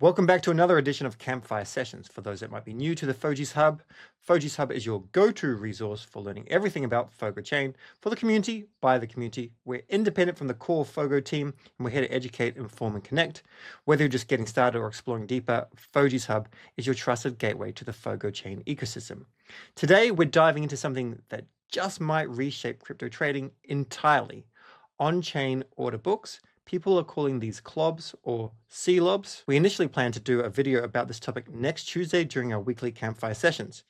Welcome back to another edition of Campfire Sessions. For those that might be new to the Fogees Hub, Fogees Hub is your go-to resource for learning everything about Fogo Chain for the community, by the community. We're independent from the core Fogo team, and we're here to educate, inform, and connect. Whether you're just getting started or exploring deeper, Fogees Hub is your trusted gateway to the Fogo Chain ecosystem. Today, we're diving into something that just might reshape crypto trading entirely: on-chain order books. People are calling these CLOBs or CLOBs. We initially planned to do a video about this topic next Tuesday during our weekly campfire sessions.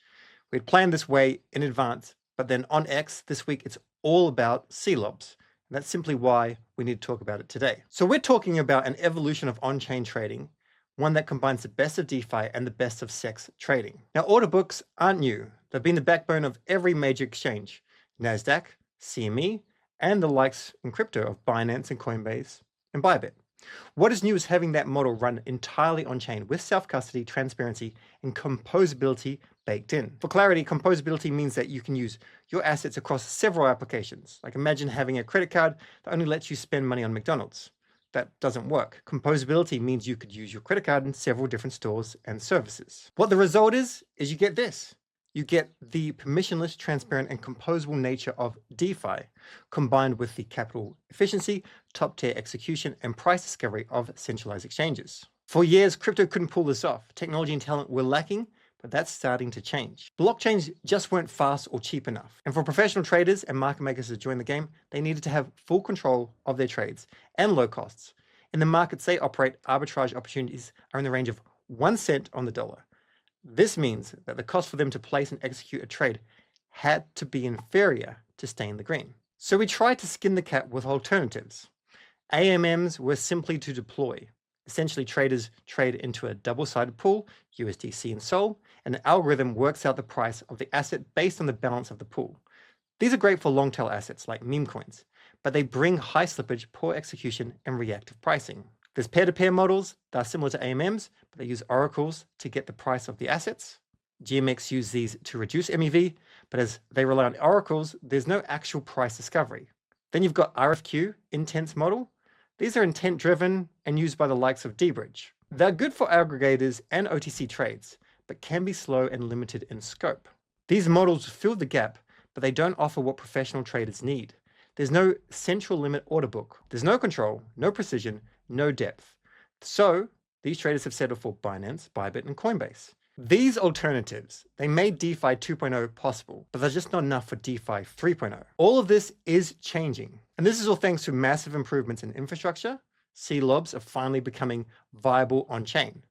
We'd planned this way in advance, but then on X this week, it's all about CLOBs. And that's simply why we need to talk about it today. So we're talking about an evolution of on-chain trading, one that combines the best of DeFi and the best of SEX trading. Now, order books aren't new. They've been the backbone of every major exchange: NASDAQ, CME, and the likes in crypto of Binance and Coinbase and Bybit. What is new is having that model run entirely on-chain with self-custody, transparency, and composability baked in. For clarity, composability means that you can use your assets across several applications. Like, imagine having a credit card that only lets you spend money on McDonald's. That doesn't work. Composability means you could use your credit card in several different stores and services. What the result is you get this. You get the permissionless, transparent, and composable nature of DeFi, combined with the capital efficiency, top-tier execution, and price discovery of centralized exchanges. For years, crypto couldn't pull this off. Technology and talent were lacking, but that's starting to change. Blockchains just weren't fast or cheap enough. And for professional traders and market makers to join the game, they needed to have full control of their trades and low costs. In the markets they operate, arbitrage opportunities are in the range of 1 cent on the dollar. This means that the cost for them to place and execute a trade had to be inferior to stay in the green. So we tried to skin the cat with alternatives. AMMs were simply to deploy. Essentially, traders trade into a double-sided pool, USDC and SOL, and an algorithm works out the price of the asset based on the balance of the pool. These are great for long-tail assets like meme coins, but they bring high slippage, poor execution, and reactive pricing. There's peer-to-peer models that are similar to AMMs, but they use oracles to get the price of the assets. GMX use these to reduce MEV, but as they rely on oracles, there's no actual price discovery. Then you've got RFQ, Intents model. These are intent-driven and used by the likes of dBridge. They're good for aggregators and OTC trades, but can be slow and limited in scope. These models fill the gap, but they don't offer what professional traders need. There's no central limit order book. There's no control, no precision, no depth. So these traders have settled for Binance, Bybit, and Coinbase. These alternatives, they made DeFi 2.0 possible, but they're just not enough for DeFi 3.0. All of this is changing. And this is all thanks to massive improvements in infrastructure. CLOBs are finally becoming viable on-chain.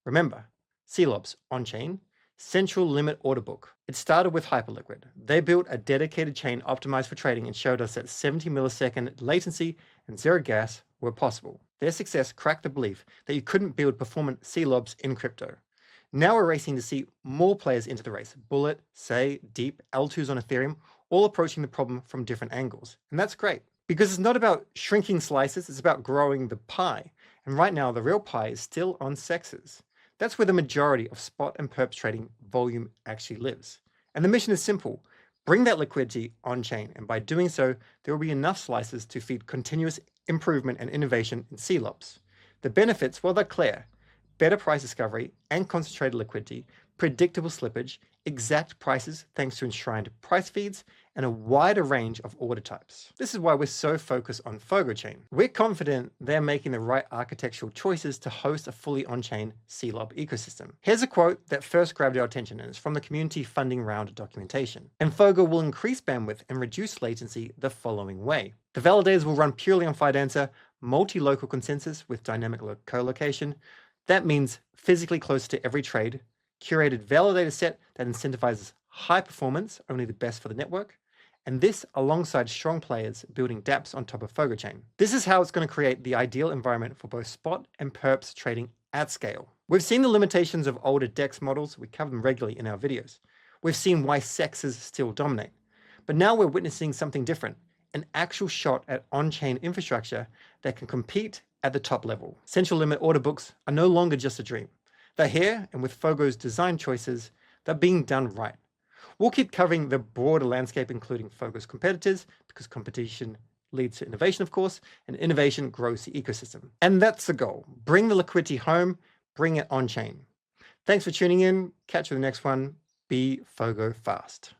Remember, CLOBs on-chain, central limit order book. It started with Hyperliquid. They built a dedicated chain optimized for trading and showed us that 70 millisecond latency and zero gas were possible. Their success cracked the belief that you couldn't build performant CLOBs in crypto. Now we're racing to see more players into the race. Bullet, Say, Deep, L2s on Ethereum, all approaching the problem from different angles. And that's great, because it's not about shrinking slices, it's about growing the pie. And right now, the real pie is still on sexes. That's where the majority of spot and perps trading volume actually lives. And the mission is simple: bring that liquidity on-chain, and by doing so, there will be enough slices to feed continuous improvement and innovation in CLOBs. The benefits, well, they're clear: better price discovery and concentrated liquidity, predictable slippage, exact prices thanks to enshrined price feeds, and a wider range of order types. This is why we're so focused on Fogo Chain. We're confident they're making the right architectural choices to host a fully on-chain CLOB ecosystem. Here's a quote that first grabbed our attention, and it's from the community funding round documentation. And Fogo will increase bandwidth and reduce latency the following way. The validators will run purely on Fidenza, multi-local consensus with dynamic co-location. That means physically close to every trade, curated validator set that incentivizes high performance, only the best for the network, and this alongside strong players building dApps on top of Fogo Chain. This is how it's going to create the ideal environment for both spot and perps trading at scale. We've seen the limitations of older DEX models. We cover them regularly in our videos. We've seen why sexes still dominate. But now we're witnessing something different: an actual shot at on-chain infrastructure that can compete at the top level. Central limit order books are no longer just a dream. They're here, and with Fogo's design choices, they're being done right. We'll keep covering the broader landscape, including Fogo's competitors, because competition leads to innovation, of course, and innovation grows the ecosystem. And that's the goal: bring the liquidity home, bring it on chain. Thanks for tuning in. Catch you in the next one. Be Fogo fast.